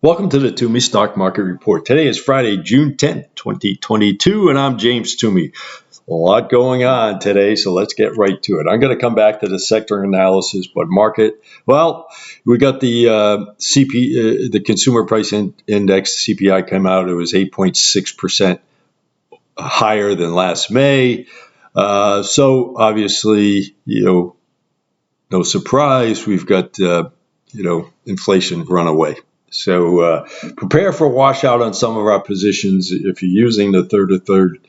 Welcome to the Twomey Stock Market Report. Today is Friday, June 10th, 2022, and I'm James Twomey. A lot going on today, so let's get right to it. I'm going to come back to the sector analysis, but market, well, we got the the Consumer Price Index, CPI, came out. It was 8.6% higher than last May. So obviously, no surprise, we've got, inflation runaway. So prepare for a washout on some of our positions if you're using the third to third.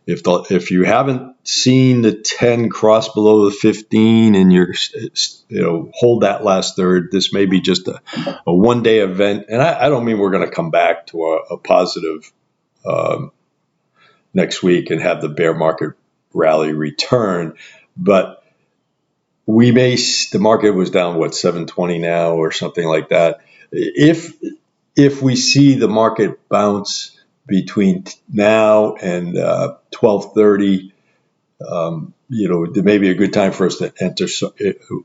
If you haven't seen the 10 cross below the 15 and you're hold that last third, this may be just a one-day event. And I don't mean we're going to come back to a positive next week and have the bear market rally return, but the market was down 720 now or something like that. If we see the market bounce between now and 12:30, there may be a good time for us to enter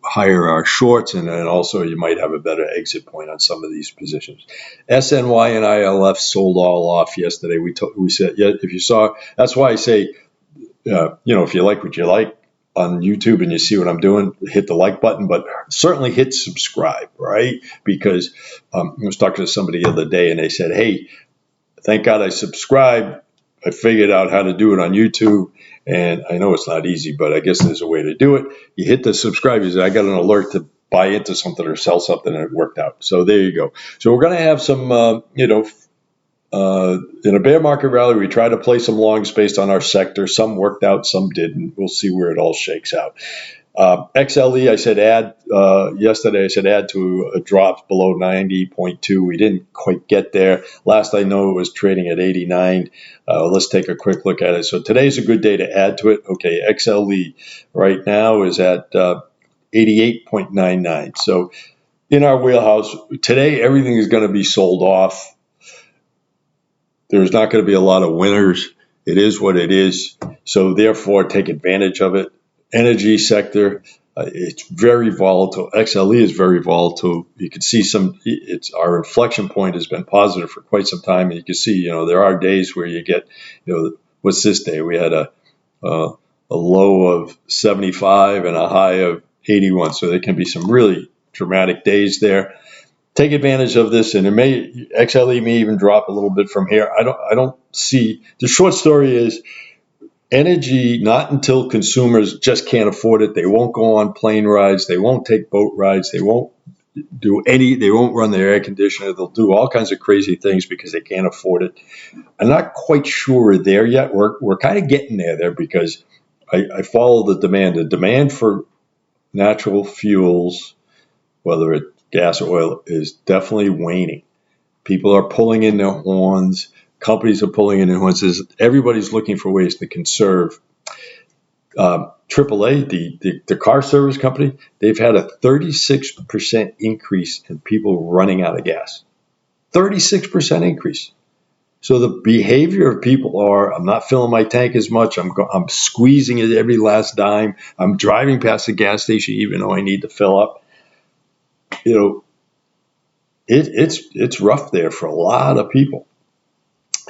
higher our shorts, and then also you might have a better exit point on some of these positions. SNY and ILF sold all off yesterday. We said, yeah, if you saw, that's why I say, if you like what you like on YouTube and you see what I'm doing, hit the like button, but certainly hit subscribe, right? Because I was talking to somebody the other day and they said, hey, thank God I subscribed. I figured out how to do it on YouTube. And I know it's not easy, but I guess there's a way to do it. You hit the subscribe. You say, I got an alert to buy into something or sell something, and it worked out. So there you go. So we're going to have some, in a bear market rally, we try to play some longs based on our sector. Some worked out, some didn't. We'll see where it all shakes out. XLE, I said add yesterday. I said add to a drop below 90.2. We didn't quite get there. Last I know, it was trading at 89. Let's take a quick look at it. So today's a good day to add to it. Okay, XLE right now is at 88.99. So in our wheelhouse today, everything is going to be sold off. There's not going to be a lot of winners. It is what it is. So therefore, take advantage of it. Energy sector, it's very volatile. XLE is very volatile. You can see our inflection point has been positive for quite some time. And you can see, there are days where you get, what's this day? We had a low of 75 and a high of 81. So there can be some really dramatic days there. Take advantage of this, and XLE may even drop a little bit from here. I don't see, the short story is energy, not until consumers just can't afford it. They won't go on plane rides. They won't take boat rides. They won't run their air conditioner. They'll do all kinds of crazy things because they can't afford it. I'm not quite sure we're there yet. We're kind of getting there because I follow the demand. The demand for natural fuels, whether it's gas or oil, is definitely waning. People are pulling in their horns. Companies are pulling in their horns. Everybody's looking for ways to conserve. AAA, the car service company, they've had a 36% increase in people running out of gas. 36% increase. So the behavior of people I'm not filling my tank as much. I'm squeezing it every last dime. I'm driving past the gas station even though I need to fill up. It's rough there for a lot of people.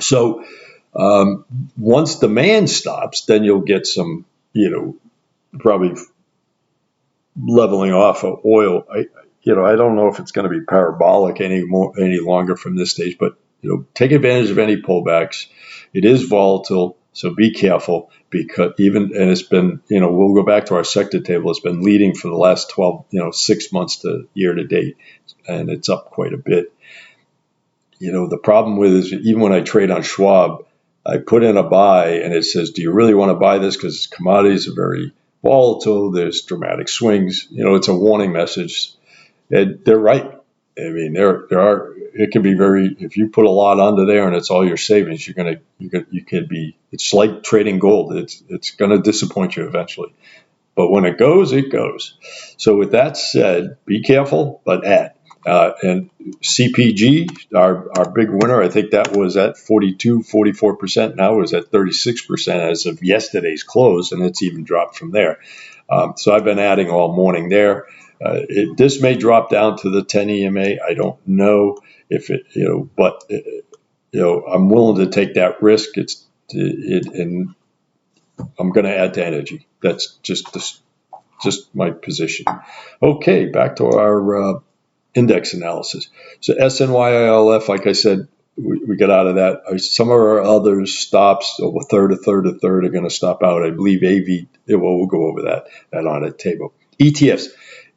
So once demand stops, then you'll get some, probably leveling off of oil. I don't know if it's going to be parabolic any longer from this stage, but take advantage of any pullbacks. It is volatile, so be careful because it's been, we'll go back to our sector table. It's been leading for the last 6 months to year to date, and it's up quite a bit. The problem with it is even when I trade on Schwab, I put in a buy and it says, do you really want to buy this? Because commodities are very volatile. There's dramatic swings. It's a warning message. And they're right. I mean, it can be if you put a lot onto there and it's all your savings, it's like trading gold. It's going to disappoint you eventually. But when it goes, it goes. So with that said, be careful, but add. And CPG, our big winner, I think that was at 44%. Now is at 36% as of yesterday's close, and it's even dropped from there. So I've been adding all morning there. This may drop down to the 10 EMA. I don't know if it, but I'm willing to take that risk. And I'm going to add to energy. That's just my position. Okay, back to our index analysis. So SNYILF, like I said, we got out of that. Some of our other stops, a third, are going to stop out. I believe AV, we'll go over that on a table. ETFs,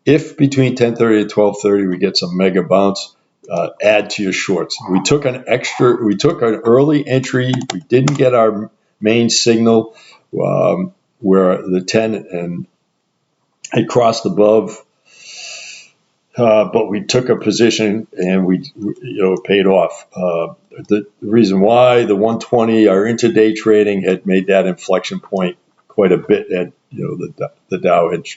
if between 10:30 and 12:30 we get some mega bounce, add to your shorts. We took an early entry. We didn't get our main signal where the 10 and it crossed above. But we took a position and it paid off. The reason why the 120, our intraday trading had made that inflection point quite a bit. That the Dow had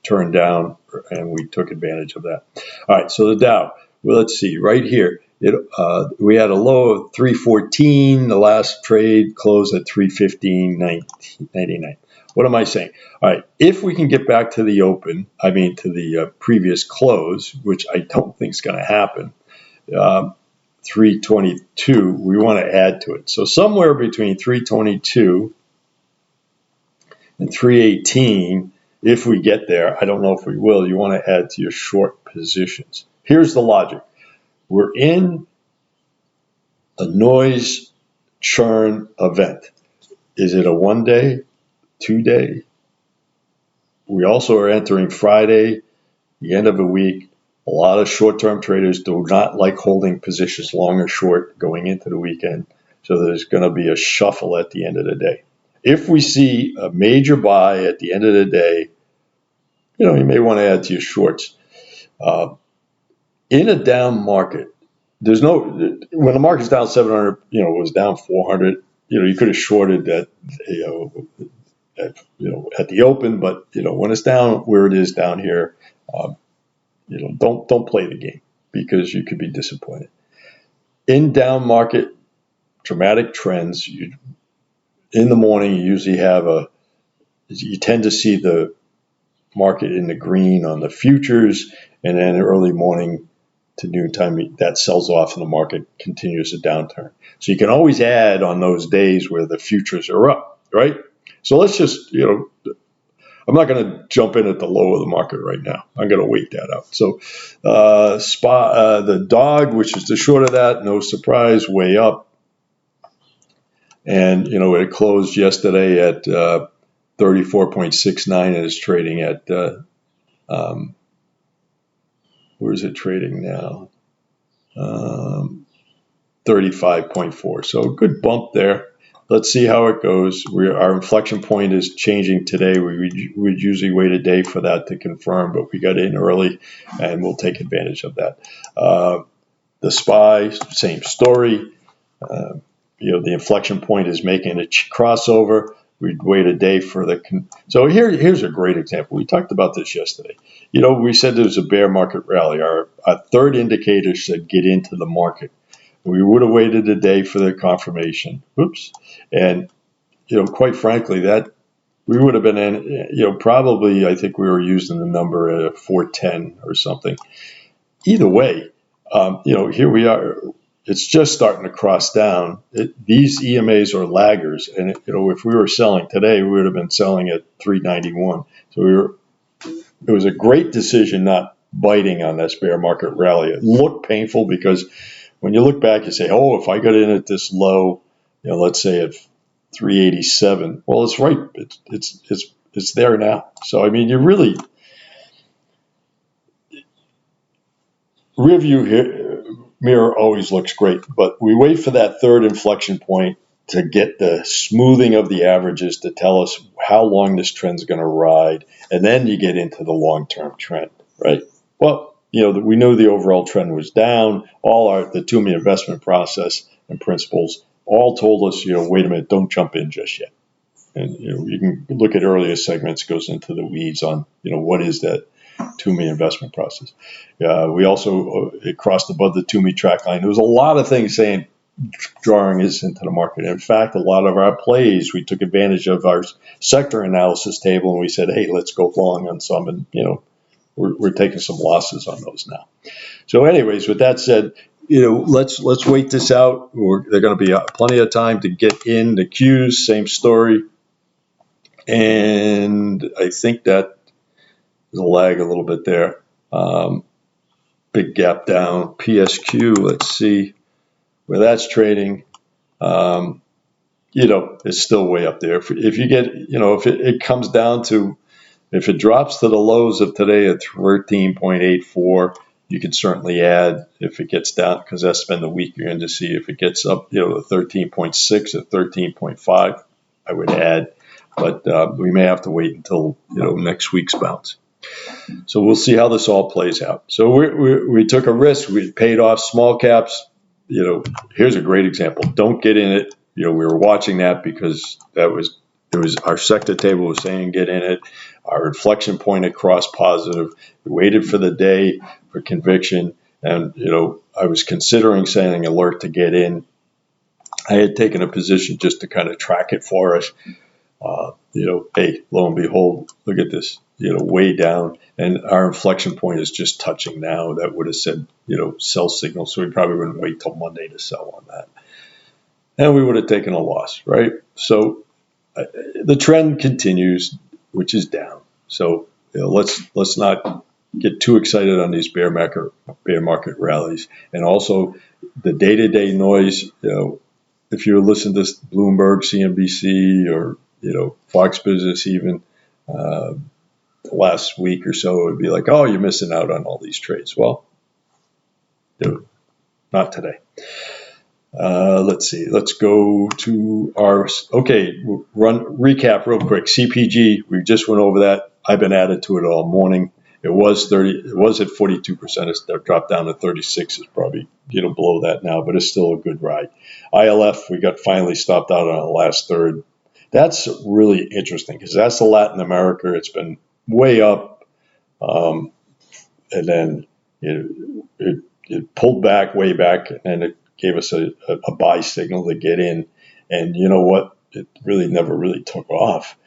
turned down, and we took advantage of that. All right, so the Dow. Well, let's see right here. We had a low of 314. The last trade closed at 315.99. What am I saying? All right, if we can get back to the open, to the previous close, which I don't think is going to happen, 322, we want to add to it. So somewhere between 322 and 318, if we get there, I don't know if we will, you want to add to your short positions. Here's the logic. We're in a noise churn event. Is it a 1 day? 2 day. We also are entering Friday, the end of the week. A lot of short-term traders do not like holding positions long or short going into the weekend. So there's going to be a shuffle at the end of the day. If we see a major buy at the end of the day, you may want to add to your shorts. In a down market, when the market's down 700, it was down 400, you could have shorted that, at the open, but when it's down where it is down here, don't play the game because you could be disappointed. In down market, dramatic trends, in the morning you usually you tend to see the market in the green on the futures, and then early morning to noontime that sells off and the market continues a downturn. So you can always add on those days where the futures are up, right? So let's just, I'm not going to jump in at the low of the market right now. I'm going to wait that out. So the dog, which is the short of that, no surprise, way up. And, it closed yesterday at 34.69 and is trading at, where is it trading now? 35.4. So a good bump there. Let's see how it goes. Our inflection point is changing today. We would usually wait a day for that to confirm, but we got in early, and we'll take advantage of that. The SPY, same story. The inflection point is making a crossover. We'd wait a day for so here's a great example. We talked about this yesterday. We said there was a bear market rally. Our third indicator said get into the market. We would have waited a day for the confirmation. Oops. And, quite frankly, that we would have been in, probably, I think we were using the number 410 or something. Either way, here we are. It's just starting to cross down. These EMAs are laggers. And, if we were selling today, we would have been selling at 391. So it was a great decision not biting on this bear market rally. It looked painful because when you look back, you say, oh, if I got in at this low, let's say at 387, well, it's right. It's there now. So, you really, rear view mirror always looks great, but we wait for that third inflection point to get the smoothing of the averages to tell us how long this trend's going to ride, and then you get into the long-term trend, right? Well, we knew the overall trend was down. The Twomey investment process and principles all told us, wait a minute, don't jump in just yet. And, you can look at earlier segments, goes into the weeds on, what is that Twomey investment process. We also, it crossed above the Twomey track line. There was a lot of things saying, drawing us into the market. In fact, a lot of our plays, we took advantage of our sector analysis table and we said, hey, let's go long on some. And, we're taking some losses on those now. So anyways, with that said, let's wait this out. They're going to be plenty of time to get in the Qs, same story. And I think that there's a lag a little bit there. Big gap down. PSQ, let's see where that's trading. It's still way up there. If you get, if it comes down to, if it drops to the lows of today at 13.84, you could certainly add. If it gets down, because that's been the week you're in, to see if it gets up, to 13.6 or 13.5, I would add. But we may have to wait until, next week's bounce. So we'll see how this all plays out. So we took a risk. We paid off small caps. Here's a great example. Don't get in it. We were watching that because it was our sector table was saying get in it. Our inflection point had crossed positive. We waited for the day for conviction, and I was considering saying alert to get in. I had taken a position just to kind of track it for us. Hey, lo and behold, look at this. Way down, and our inflection point is just touching now. That would have said sell signal, so we probably wouldn't wait till Monday to sell on that, and we would have taken a loss, right? So the trend continues, which is down. So let's not get too excited on these bear market rallies, and also the day-to-day noise. If you listen to Bloomberg, CNBC, or Fox Business, even last week or so, it would be like, oh, you're missing out on all these trades. Well, dude, not today. Let's see. Let's go to our, recap real quick. CPG, we just went over that. I've been added to it all morning. It was at 42%. It's dropped down to 36. It's probably, below that now, but it's still a good ride. ILF, we got finally stopped out on the last third. That's really interesting because that's the Latin America. It's been way up. And then it pulled back way back, and it gave us a buy signal to get in. And you know what? It really never really took off.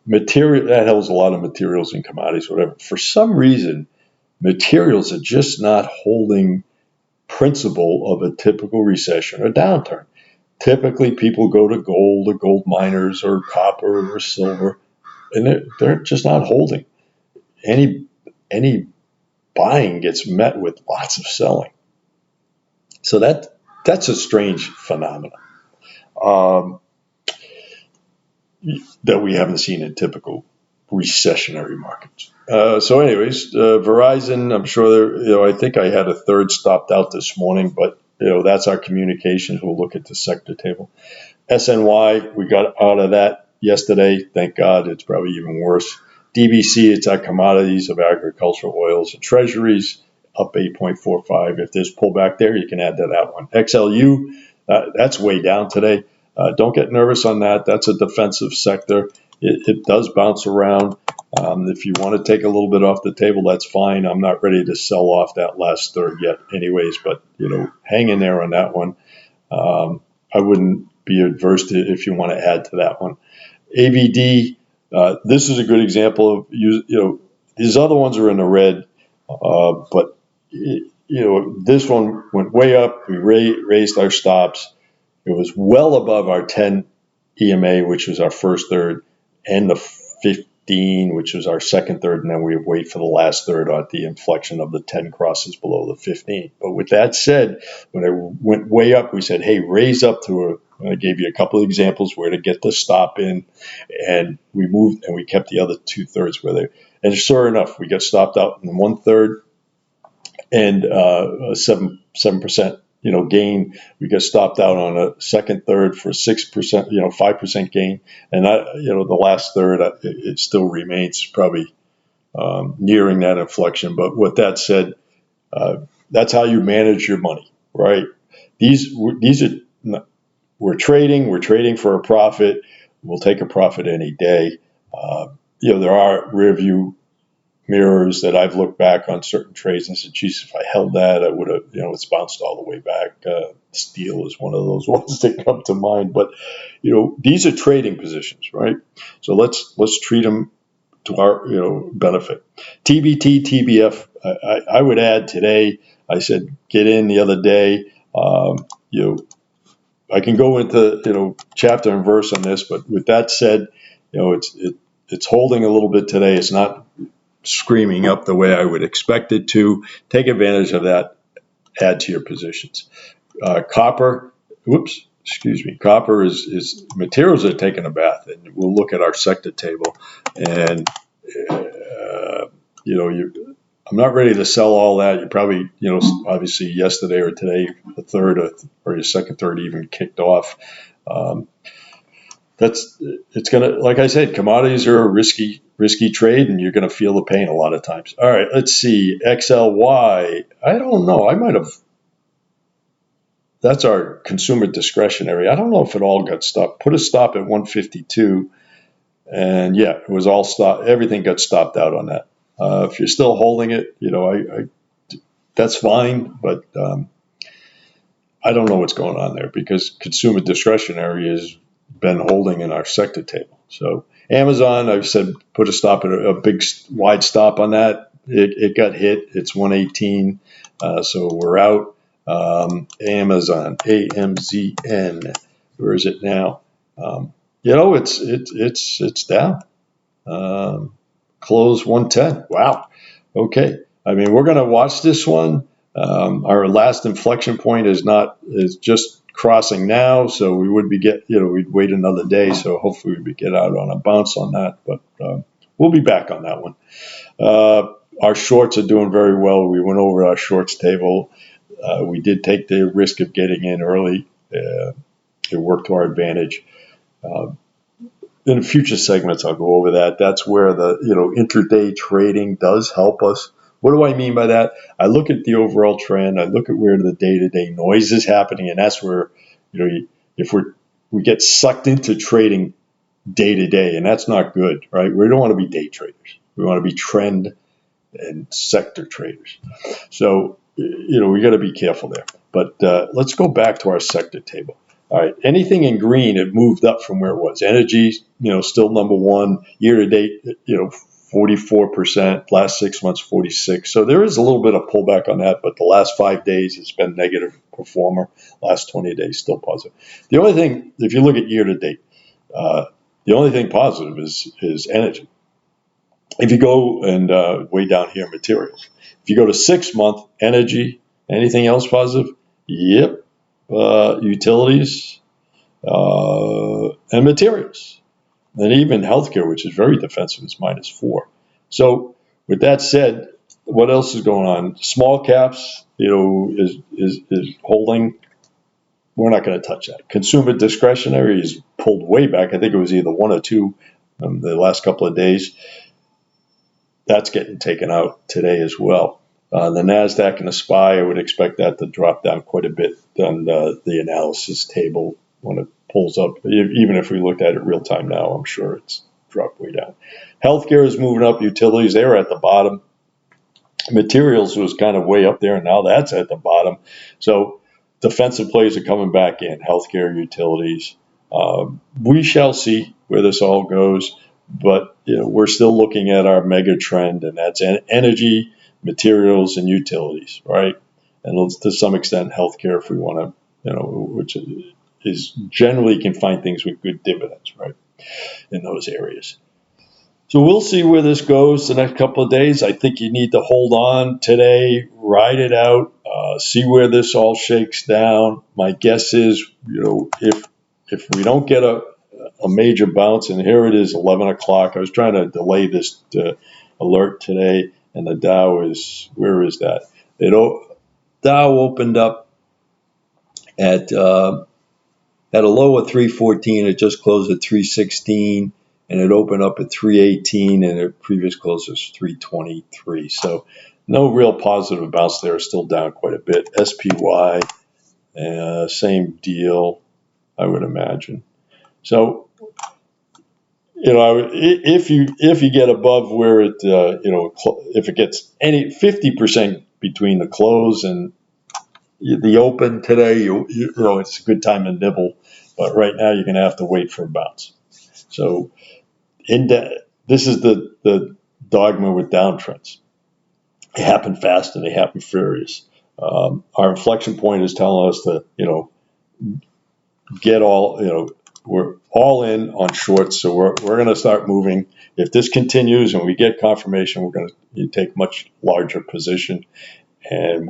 Material, that holds a lot of materials and commodities, whatever. For some reason, materials are just not holding principle of a typical recession or downturn. Typically, people go to gold or gold miners or copper or silver, and they're just not holding. Any buying gets met with lots of selling. So that's a strange phenomenon that we haven't seen in typical recessionary markets. So anyways, Verizon, I'm sure I think I had a third stopped out this morning, but that's our communications. We'll look at the sector table. SNY, we got out of that yesterday. Thank God. It's probably even worse. DBC, it's our commodities of agricultural oils and treasuries, up 8.45. If there's pullback there, you can add to that one. XLU, that's way down today. Don't get nervous on that. That's a defensive sector. It does bounce around. If you want to take a little bit off the table, that's fine. I'm not ready to sell off that last third yet anyways, but hang in there on that one. I wouldn't be adverse to if you want to add to that one. AVD, this is a good example of these other ones are in the red, but this one went way up. We raised our stops. It was well above our 10 EMA, which was our first third, and the 15, which was our second third, and then we would wait for the last third at the inflection of the 10 crosses below the 15. But with that said, when it went way up, we said, hey, raise up to I gave you a couple of examples where to get the stop in, and we moved and we kept the other 2/3 where they. And sure enough, we got stopped out in 1/3 and a 7% gain. We got stopped out on a second third for 6%, 5% gain, and the last third it still remains probably nearing that inflection. But with that said, that's how you manage your money, right? These are. We're trading for a profit. We'll take a profit any day. There are rear view mirrors that I've looked back on certain trades and said, geez, if I held that, I would have, it's bounced all the way back. Steel is one of those ones that come to mind. But, these are trading positions, right? So let's treat them to our benefit. TBT, TBF, I would add today. I said get in the other day. You know, I can go into chapter and verse on this, but with that said, it's holding a little bit today. It's not screaming up the way I would expect it to. Take advantage of that. Add to your positions. Copper. Whoops. Excuse me. Copper is materials are taking a bath, and we'll look at our sector table, and I'm not ready to sell all that. You probably, obviously yesterday or today, the third or your second third even kicked off. It's gonna, like I said, commodities are a risky trade, and you're gonna feel the pain a lot of times. All right, let's see. XLY. I don't know. I might have. That's our consumer discretionary. I don't know if it all got stopped. Put a stop at 152, and yeah, it was all stopped. Everything got stopped out on that. If you're still holding it, that's fine, but I don't know what's going on there because consumer discretionary has been holding in our sector table. So Amazon, I've said put a stop at a big wide stop on that. It got hit. It's 118, so we're out. Amazon, AMZN, where is it now? It's down. Close 110. Wow. Okay. I mean, we're going to watch this one. Our last inflection point is just crossing now, so we would we'd wait another day. So hopefully we get out on a bounce on that, but we'll be back on that one. Our shorts are doing very well. We went over our shorts table. We did take the risk of getting in early. It worked to our advantage. In future segments, I'll go over that. That's where the intraday trading does help us. What do I mean by that? I look at the overall trend. I look at where the day-to-day noise is happening, and that's where if we get sucked into trading day-to-day, and that's not good, right? We don't want to be day traders. We want to be trend and sector traders. So we got to be careful there. But let's go back to our sector table. All right, anything in green, it moved up from where it was. Energy, still number one. Year to date, 44%. Last 6 months, 46. So there is a little bit of pullback on that, but the last 5 days it's been negative performer. Last 20 days still positive. The only thing, if you look at year to date, the only thing positive is energy. If you go and way down here, materials. If you go to 6 month, energy, anything else positive? Yep. Utilities, and materials. And even healthcare, which is very defensive, is -4. So with that said, what else is going on? Small caps, is holding. We're not going to touch that. Consumer discretionary is pulled way back. I think it was either 1 or 2 the last couple of days. That's getting taken out today as well. The NASDAQ and the SPY, I would expect that to drop down quite a bit on the analysis table when it pulls up. Even if we looked at it real time now, I'm sure it's dropped way down. Healthcare is moving up. Utilities, they were at the bottom. Materials was kind of way up there, and now that's at the bottom. So defensive plays are coming back in. Healthcare, utilities. We shall see where this all goes, but we're still looking at our mega trend, and that's energy, materials, and utilities, right? And to some extent, healthcare, if we want to, which is generally can find things with good dividends, right, in those areas. So we'll see where this goes the next couple of days. I think you need to hold on today, ride it out, see where this all shakes down. My guess is, if we don't get a major bounce, and here it is, 11 o'clock. I was trying to delay this alert today. And the Dow is, where is that? Dow opened up at a low of 314. It just closed at 316, and it opened up at 318, and the previous close was 323. So no real positive bounce there. Still down quite a bit. SPY, same deal, I would imagine. So if you get above where it, if it gets any 50% between the close and the open today, it's a good time to nibble. But right now, you're going to have to wait for a bounce. So this is the dogma with downtrends. They happen fast and they happen furious. Our inflection point is telling us to, get all, we're all in on shorts, so we're going to start moving. If this continues and we get confirmation, we're going to take much larger position. And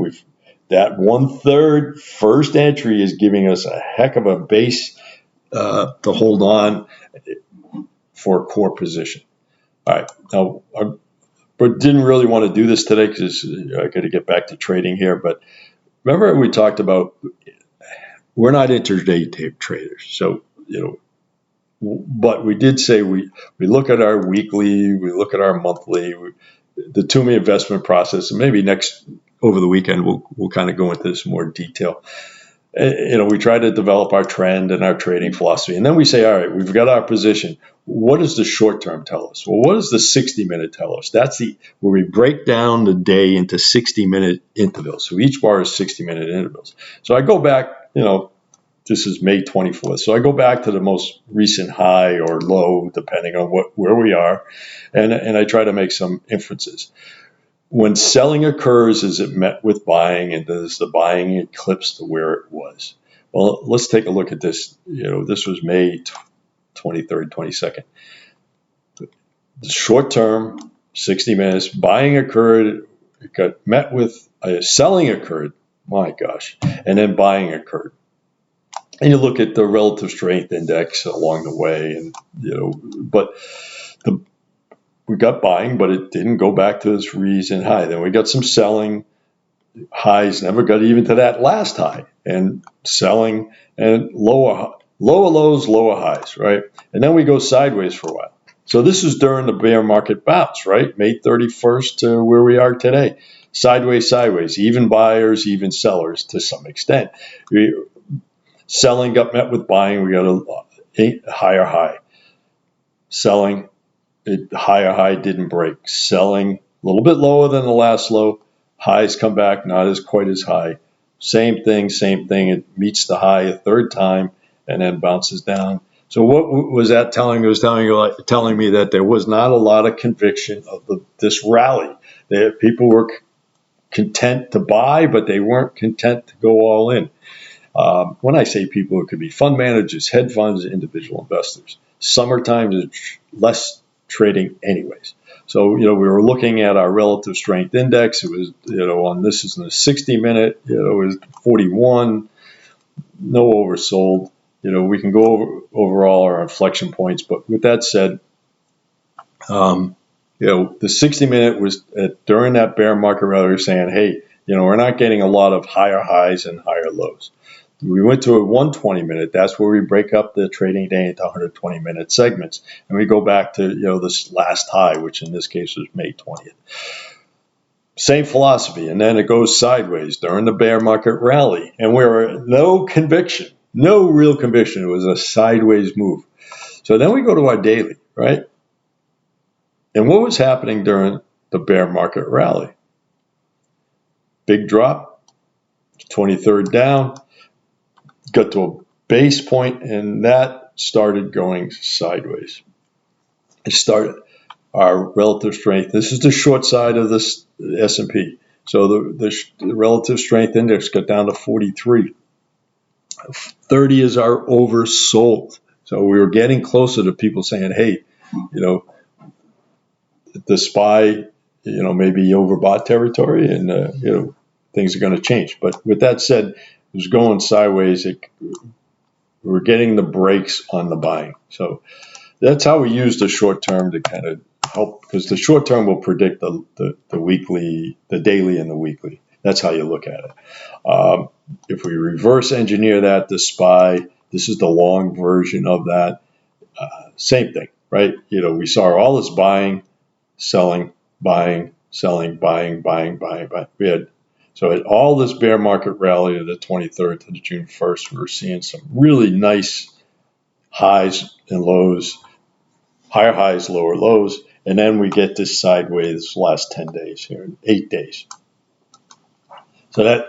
that 1/3 first entry is giving us a heck of a base to hold on for a core position. All right, now, but didn't really want to do this today because I got to get back to trading here. But remember we talked about we're not intraday traders, so but we did say we look at our weekly, we look at our monthly, the Twomey investment process, and maybe over the weekend we'll kind of go into this in more detail. We try to develop our trend and our trading philosophy, and then we say, all right, we've got our position. What does the short term tell us? Well, what does the 60-minute tell us? That's where we break down the day into 60-minute intervals. So each bar is 60-minute intervals. So I go back, this is May 24th. So I go back to the most recent high or low, depending on where we are, and I try to make some inferences. When selling occurs, is it met with buying, and does the buying eclipse to where it was? Well, let's take a look at this. This was May 23rd, 22nd. The short term, 60 minutes, buying occurred, it got met with selling occurred, my gosh, and then buying occurred. And you look at the relative strength index along the way, and but we got buying, but it didn't go back to its recent high. Then we got some selling. Highs never got even to that last high, and selling and lower lows, lower highs, right? And then we go sideways for a while. So this is during the bear market bounce, right? May 31st to where we are today. Sideways, even buyers, even sellers to some extent. Selling got met with buying. We got a higher high. Selling, higher high didn't break. Selling a little bit lower than the last low. Highs come back, not as quite as high. Same thing. It meets the high a third time and then bounces down. So what was that telling me? It was telling me that there was not a lot of conviction of this rally. That people were content to buy, but they weren't content to go all in. When I say people, it could be fund managers, hedge funds, individual investors. Summertime is less trading anyways. So, we were looking at our relative strength index. It was, this is in the 60-minute, it was 41, no oversold. We can go over all our inflection points. But with that said, the 60-minute was during that bear market rally, we were saying, hey, we're not getting a lot of higher highs and higher lows. We went to a 120-minute. That's where we break up the trading day into 120-minute segments. And we go back to, this last high, which in this case was May 20th. Same philosophy. And then it goes sideways during the bear market rally. And we were no real conviction. It was a sideways move. So then we go to our daily, right? And what was happening during the bear market rally? Big drop, 23rd down. Got to a base point, and that started going sideways. It started our relative strength. This is the short side of this S&P. So the relative strength index got down to 43. 30 is our oversold. So we were getting closer to people saying, hey, the SPY, maybe overbought territory, and, things are going to change. But with that said, it was going sideways. We're getting the brakes on the buying. So that's how we use the short term to kind of help, because the short term will predict the weekly, the daily and the weekly. That's how you look at it. If we reverse engineer that, the SPY, this is the long version of that. Same thing, right? We saw all this buying, selling, buying, selling, buying. We had all this bear market rally to the 23rd to the June 1st, we were seeing some really nice highs and lows, higher highs, lower lows, and then we get this sideways last 10 days here, 8 days. So that,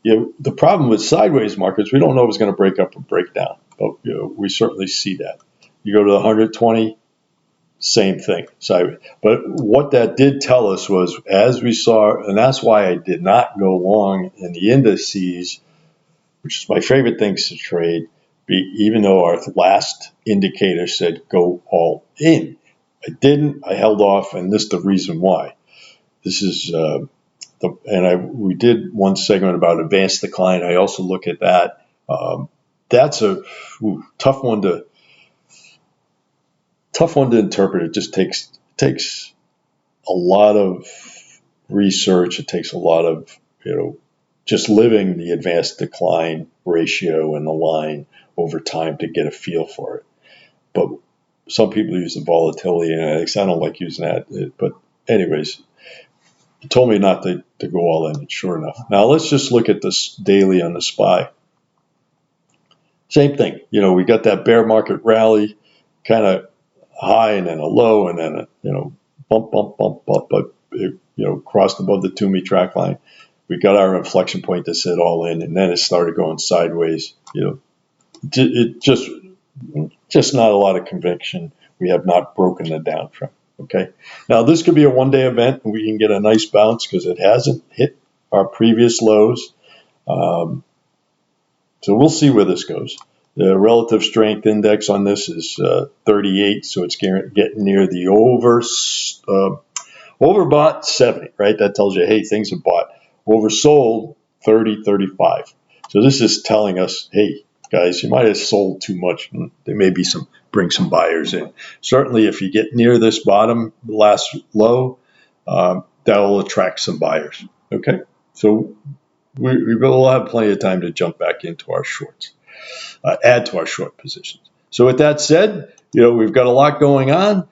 the problem with sideways markets, we don't know if it's going to break up or break down, but we certainly see that. You go to the 120, same thing. But what that did tell us was, as we saw, and that's why I did not go long in the indices, which is my favorite things to trade, even though our last indicator said go all in. I didn't. I held off, and this is the reason why. This is we did one segment about advanced decline. I also look at that. That's a tough one to interpret. It just takes a lot of research. It takes a lot of just living the advanced decline ratio and the line over time to get a feel for it. But some people use the volatility index. I don't like using that. But anyways, it told me not to go all in, and sure enough. Now let's just look at this daily on the SPY. Same thing. We got that bear market rally, kind of high and then a low and then a bump, but it crossed above the Twomey track line. We got our inflection point that said all in, and then it started going sideways. It just not a lot of conviction. We have not broken the downtrend. Okay. Now this could be a one-day event, and we can get a nice bounce because it hasn't hit our previous lows. So we'll see where this goes. The relative strength index on this is 38, so it's getting near the overbought 70, right? That tells you, hey, things are bought. Oversold 30, 35. So this is telling us, hey, guys, you might have sold too much. There may be bring some buyers in. Certainly, if you get near this bottom, last low, that will attract some buyers. Okay, so we will have plenty of time to jump back into our shorts, add to our short positions. So with that said, we've got a lot going on.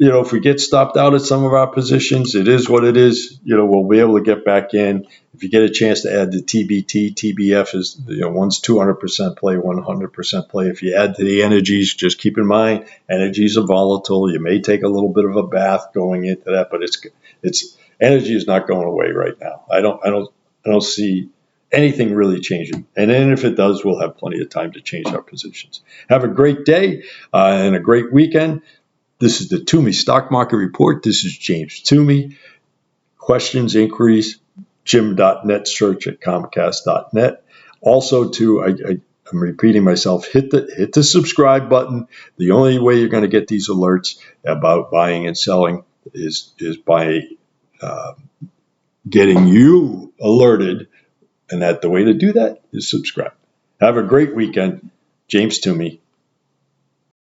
If we get stopped out at some of our positions, it is what it is. We'll be able to get back in. If you get a chance to add the TBT, TBF is, one's 200% play, 100% play. If you add to the energies, just keep in mind, energies are volatile. You may take a little bit of a bath going into that, but it's energy is not going away right now. I don't see anything really changing. And then if it does, we'll have plenty of time to change our positions. Have a great day and a great weekend. This is the Twomey Stock Market Report. This is James Twomey. Questions, inquiries, jim.net, search at comcast.net. Also, I'm repeating myself, hit the subscribe button. The only way you're going to get these alerts about buying and selling is by getting you alerted, and that the way to do that is subscribe. Have a great weekend. James Twomey.